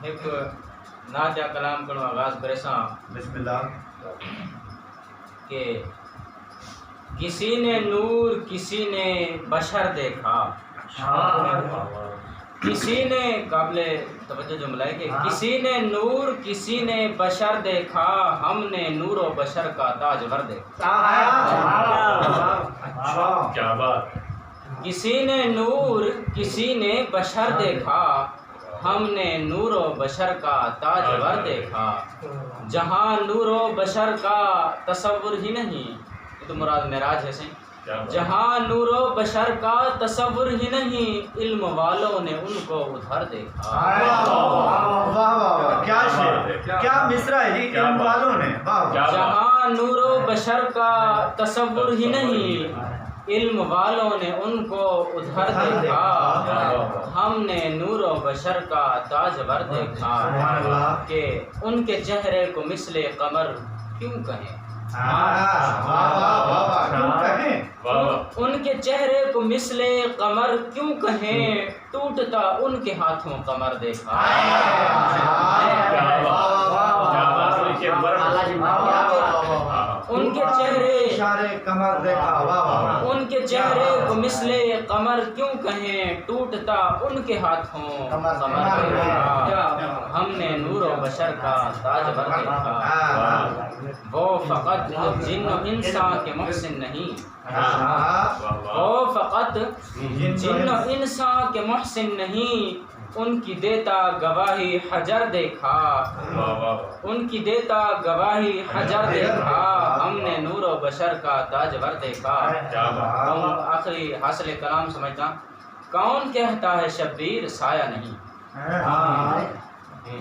ایک نعت یا کلام کرو آغاز برساں بسم اللہ کہ کسی نے نور کسی نے بشر دیکھا، کسی نے قابل توجہ جملہ ہے کہ کسی نے نور کسی نے بشر دیکھا، ہم نے نور و بشر کا تاجور دیکھا۔ کیا بات، کسی نے نور کسی نے بشر دیکھا، ہم نے نور و بشر کا تاجور دیکھا۔ جہاں نور و بشر کا تصور ہی نہیں، یہ تو مراد معراج ہے سہیں، جہاں نور و بشر کا تصور ہی نہیں، علم والوں نے ان کو ادھر دیکھا۔ کیا شعر، کیا مصرع ہے جی، علم والوں نے۔ جہاں نور و بشر کا تصور ہی نہیں، علم والوں نے ان کو ادھر دیکھا۔ ہم نے نور و بشر کا تاجور دیکھا کہ ان کے چہرے کو مثل قمر کیوں کہیں، ان کے چہرے کو مثل قمر کیوں کہیں، ٹوٹتا ان کے ہاتھوں قمر دیکھا۔ ان کے چہرے قمر دیکھا، ان کے چہرے کو مثل قمر کیوں کہیں، ٹوٹتا ان کے ہاتھوں قمر دیکھا۔ ہم نے نور و بشر کا تاجور دیکھا، وہ فقط جن و انسان کے محسن نہیں، وہ فقط جن و انسان کے محسن نہیں، ان کی دیتا گواہی حجر دیکھا، ان کی دیتا گواہی حجر دیکھا۔ ہم نے نور و بشر کا تاجور دیکھا۔ آخری حاصل کلام سمجھتا، کون کہتا ہے شبیر سایہ نہیں،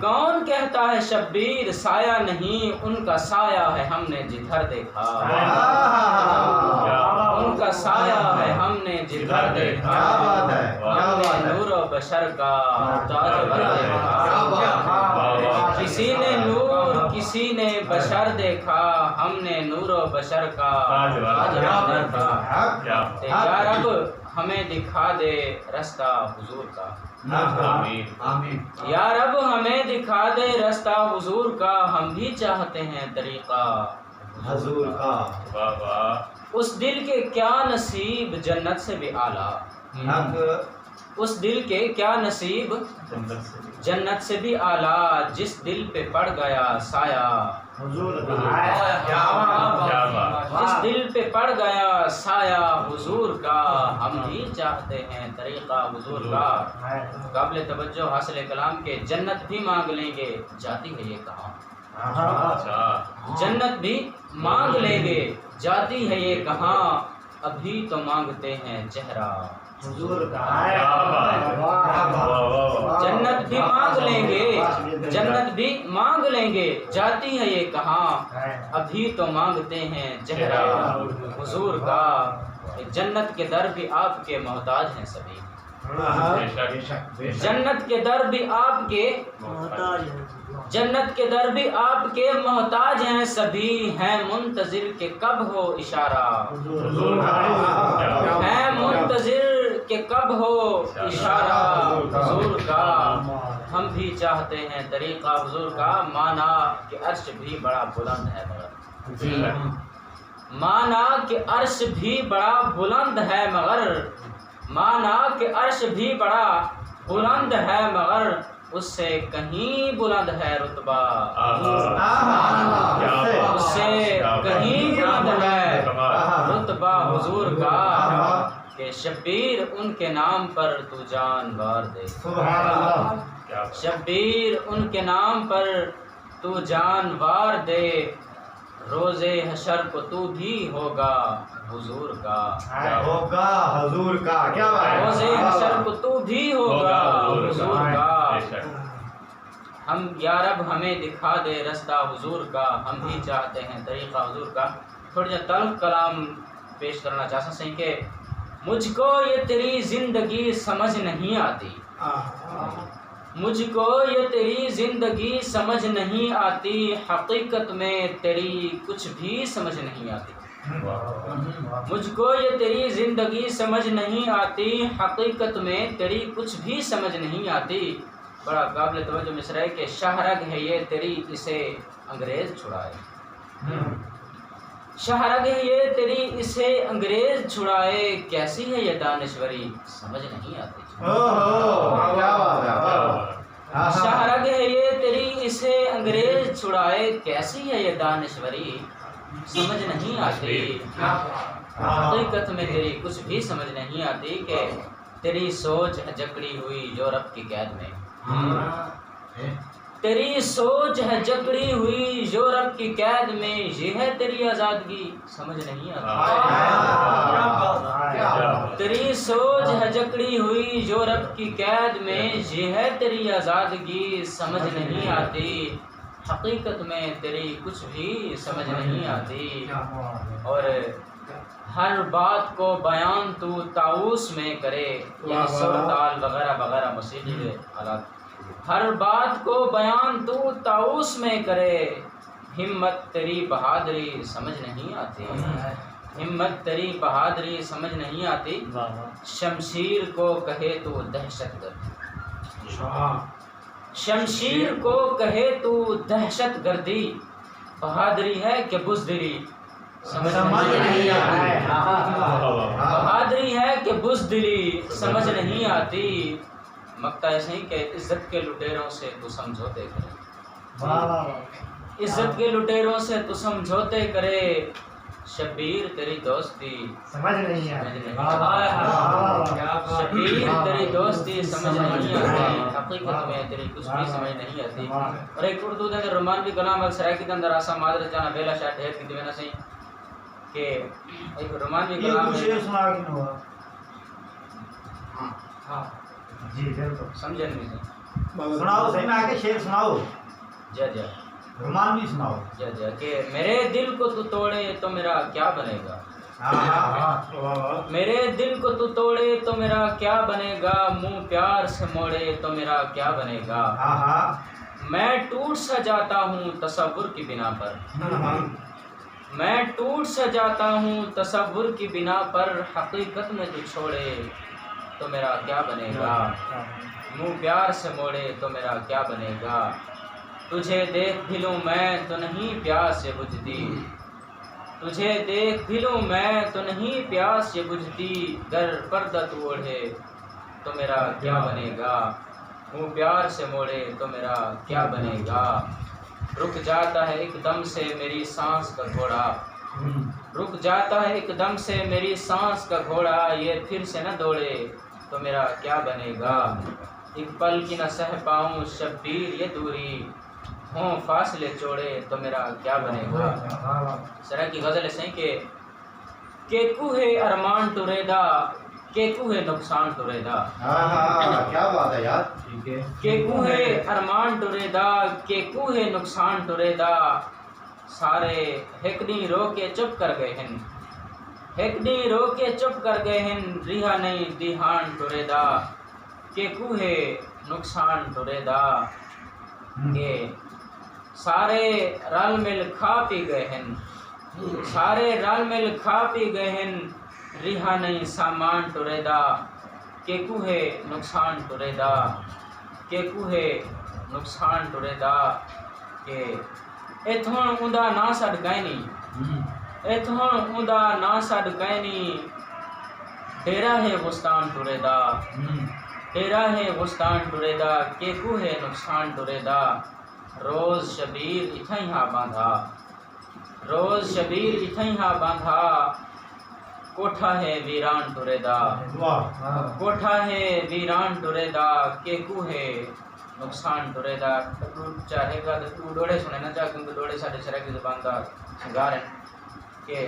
کون کہتا ہے شبیر سایہ نہیں، ان کا سایہ ہے ہم نے جدھر دیکھا، ان کا سایہ ہے ہم نے جدھر دیکھا۔ ہم نے نور و بشر کا تاجور دیکھا، کسی نے نور کسی نے بشر دیکھا، ہم نے نور و بشر کا تاجور دیکھا۔ یا رب ہمیں دکھا دے رستہ حضور کا، یا رب ہمیں دکھا دے رستہ حضور کا، ہم بھی چاہتے ہیں طریقہ حضور کا۔ اس دل کے کیا نصیب جنت سے بھی اعلیٰ، اس دل کے کیا نصیب جنت سے بھی اعلیٰ، جس دل پہ پڑ گیا سایہ حضور جس دل پہ پڑ گیا سایہ حضور کا، ہم بھی چاہتے ہیں طریقہ حضور کا۔ قابل توجہ حاصل کلام کے جنت بھی مانگ لیں گے جاتی ہے یہ کہاں، جنت بھی مانگ لیں گے جاتی ہے یہ کہاں، ابھی تو مانگتے ہیں چہرہ حضور کا۔ جنت بھی مانگ لیں گے، جنت بھی مانگ لیں گے جاتی ہے یہ کہاں، ابھی تو مانگتے ہیں چہرہ حضور کا۔ جنت کے در بھی آپ کے محتاج ہیں سبھی، جنت کے در بھی آپ کے جنت کے در بھی آپ کے محتاج ہیں سبھی، ہیں منتظر کہ کب ہو اشارہ، ہیں منتظر کہ کب ہو اشارہ حضور کا۔ ہم بھی چاہتے ہیں طریقہ حضور کا، مانا کہ عرش بھی بڑا بلند ہے مگر، مانا کہ عرش بھی بڑا بلند ہے مگر، مانا کہ عرش بھی بڑا بلند ہے مگر، اس سے کہیں بلند ہے رتبہ، اس سے کہیں بلند ہے رتبہ حضور کا، کہ شبیر ان کے نام پر تو جان وار دے، شبیر ان کے نام پر تو جان وار دے، روز حشر کو تو بھی ہوگا حضور کا، ہوگا حضور کا۔ کیا بات ہے، روز حشر کو تو بھی ہوگا حضور کا۔ ہم یا رب ہمیں دکھا دے رستہ حضور کا، ہم بھی چاہتے ہیں طریقہ حضور کا۔ تھوڑا سا تلخ کلام پیش کرنا چاہتا ہوں کہ مجھ کو یہ تیری زندگی سمجھ نہیں آتی، مجھ کو یہ تیری زندگی سمجھ نہیں آتی، حقیقت میں تیری کچھ بھی سمجھ نہیں آتی، مجھ کو یہ تیری زندگی سمجھ نہیں آتی، حقیقت میں تیری کچھ بھی سمجھ نہیں آتی۔ بڑا قابل توجہ مصرع ہے کہ شہرگ ہے یہ تیری اسے انگریز چھڑائے، شہرگ ہے یہ تیری اسے انگریز چھڑائے، کیسی ہے یہ دانشوری سمجھ نہیں آتی۔ کیا بات ہے، شہرگ ہے یہ تیری اسے انگریز چھڑائے، کیسی ہے یہ دانشوری سمجھ نہیں آتی۔ حقیقت میں تیری کچھ بھی سمجھ نہیں آتی کہ تیری سوچ ہے جکڑی ہوئی یورپ کی قید میں، تیری سوچ ہے جکڑی ہوئی یورپ کی قید میں، یہ ہے تیری آزادگی سمجھ نہیں آتی۔ تیری سوچ ہے جکڑی ہوئی یورپ کی قید میں، یہ ہے تیری آزادگی سمجھ نہیں آتی۔ حقیقت میں تیری کچھ بھی سمجھ نہیں آتی، اور ہر بات کو بیان تو طاؤس میں کرے، یعنی سر تال وغیرہ وغیرہ موسیقی کے آلات، ہر بات کو بیان تو طاؤس میں کرے، ہمت تیری بہادری سمجھ نہیں آتی، ہمت تیری بہادری سمجھ نہیں آتی، شمشیر کو کہے تو دہشت گرد، شمشیر کو کہے تو دہشت گردی، بہادری ہے کہ بزدلی سمجھ نہیں آتی، بہادری ہے کہ بزدلی سمجھ نہیں آتی۔ مقطع ایسے ہی کہ عزت کے لٹیروں سے تو سمجھوتے کرے، عزت کے لٹیروں سے تو سمجھوتے کرے، شبیر تیری دوستی سمجھ نہیں شبیر تیری دوستی سمجھ نہیں آتی، حقیقت میں تیری کچھ بھی سمجھ نہیں آتی۔ اور ایک اردو دے اندر رومانوی کلام اکثر ہے کہ اندر آسا مادر جانا بیلا شاہ ڈھیر کی دیونا سہی کہ ایک رومانوی کلام ہے، جی بالکل سمجھے نہیں سناؤ، صحیح میں آ کے شعر سناؤ، جا جا رومانوی سناؤ۔ جا جا کہ میرے دل کو تو توڑے تو میرا کیا بنے گا، میرے دل کو تو توڑے تو میرا کیا بنے گا، منہ پیار سے موڑے تو میرا کیا بنے گا، میں ٹوٹ سا جاتا ہوں تصور کی بنا پر، میں ٹوٹ سا جاتا ہوں تصور کی بنا پر، حقیقت میں تو چھوڑے تو میرا کیا بنے گا، منہ پیار سے موڑے تو میرا کیا بنے گا، تجھے دیکھ بھی لوں میں تو نہیں پیاس یہ بجھتی، تجھے دیکھ بھی لوں میں تو نہیں پیاس یہ بجھتی، گر پردہ تو اوڑھے تو میرا کیا بنے گا، منہ پیار سے موڑے تو میرا کیا بنے گا، رک جاتا ہے ایک دم سے میری سانس کا گھوڑا، رک جاتا ہے ایک دم سے میری سانس کا گھوڑا، یہ پھر سے نہ دوڑے تو میرا کیا بنے گا، ایک پل کی نہ سہ پاؤں شبیر یہ دوری، ہوں فاصلے چوڑے تو میرا کیا بنے گا۔ سرا کی غزل ایسے ہی کہ کوہ ارمان ٹریدا، کہ کوہ نقصان ٹریدا، کیا بات ہے یار، کہ کوہ ارمان ٹریدا، کہ کوہ نقصان ٹریدا، سارے ہکڑی رو کے چپ کر گئے ہیں، ہکڑی رو کے چپ کر گئے ہیں، رہا نہیں دیہان ٹریدا، کہ کوہ نقصان ٹریدا، کہ سارے رل مل کھا پی گئے ہیں، سارے رل مل کھا پی گئے ہیں، رہا نہیں سامان ٹریدا، کہ کوہ نقصان ٹریدا، کہ کوہ نقصان ٹریدا، کہ ایتھوں اوندا نہ سڈ گئنی، ایتھوں اوندا نہ سڈ گئنی، ڈیرا ہے غستان ٹریدا، ڈیرا ہے غستان ٹریدا، کہ کوہ نقصان ٹریدا، روز شبیر اتھائیں ہاں باندھا، روز شبیر اتھائیں ہاں باندھا، کوٹھا ہے ویران ٹریدا، کوٹھا ہے ویران ٹریدا، کہ کوہ نقصان ٹریدا۔ چاہے گا تو ڈوڑے سنے نہ چاہ، کیونکہ ڈوڑے ساڑھے شرح کی زبان کا شنگار ہے کہ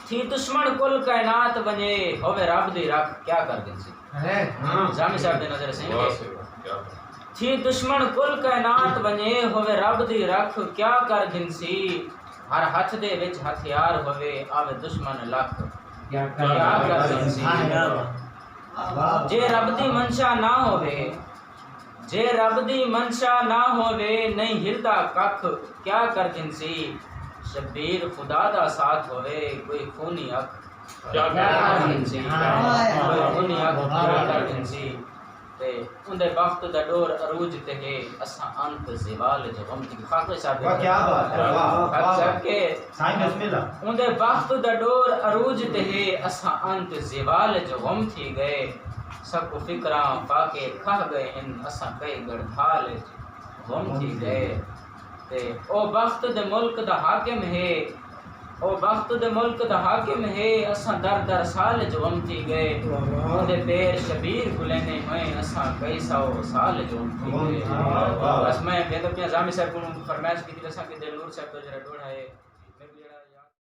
تھی دشمن کل کائنات بنے ہوئے رب دی رکھ کیا کر دن سی، جامی صاحب دے نظر سے تھی دشمن کل کائنات بنے ہوئے رب دی رکھ کیا کر دن سی، ہر ہاتھ دے وچ ہتھیار ہوئے آوے دشمن لکھ کیا کر دن سی، جے رب دی منشا نہ ہوئے، جے رب دی منشا نہ ہوئے نہیں ہلدا ککھ کیا کر دن سی، شبیر خدا دا ساتھ ہوئے کوئی خونی اک کیا جنسی کوئی خونی اک جنسی تے اندے وقت دا ڈور عروج تے ہے اساں انت زوال جو غم تھی خاطر صاحب واہ کیا بات ہے واہ خاطر کہ سائیں بسم اللہ اندے وقت دا ڈور عروج تے ہے اساں انت زوال جو غم تھی گئے سب کو فکراں پاکے کھا گئے ہیں اساں کئی گڑھال غم تھی گئے تے او وقت دے ملک دا حاکم ہے او وقت دے ملک دا حاکم ہے اساں در در سال جو غم تھی گئے اندے پیر شبیر گلینے ہوئے اساں کئی سو سال جو غم تھی گئے بس میں بیدو پیا زامی صاحب کو فرمائش کی تھی اساں کہ دل نور صاحب تو جرا ڈوڑا ہے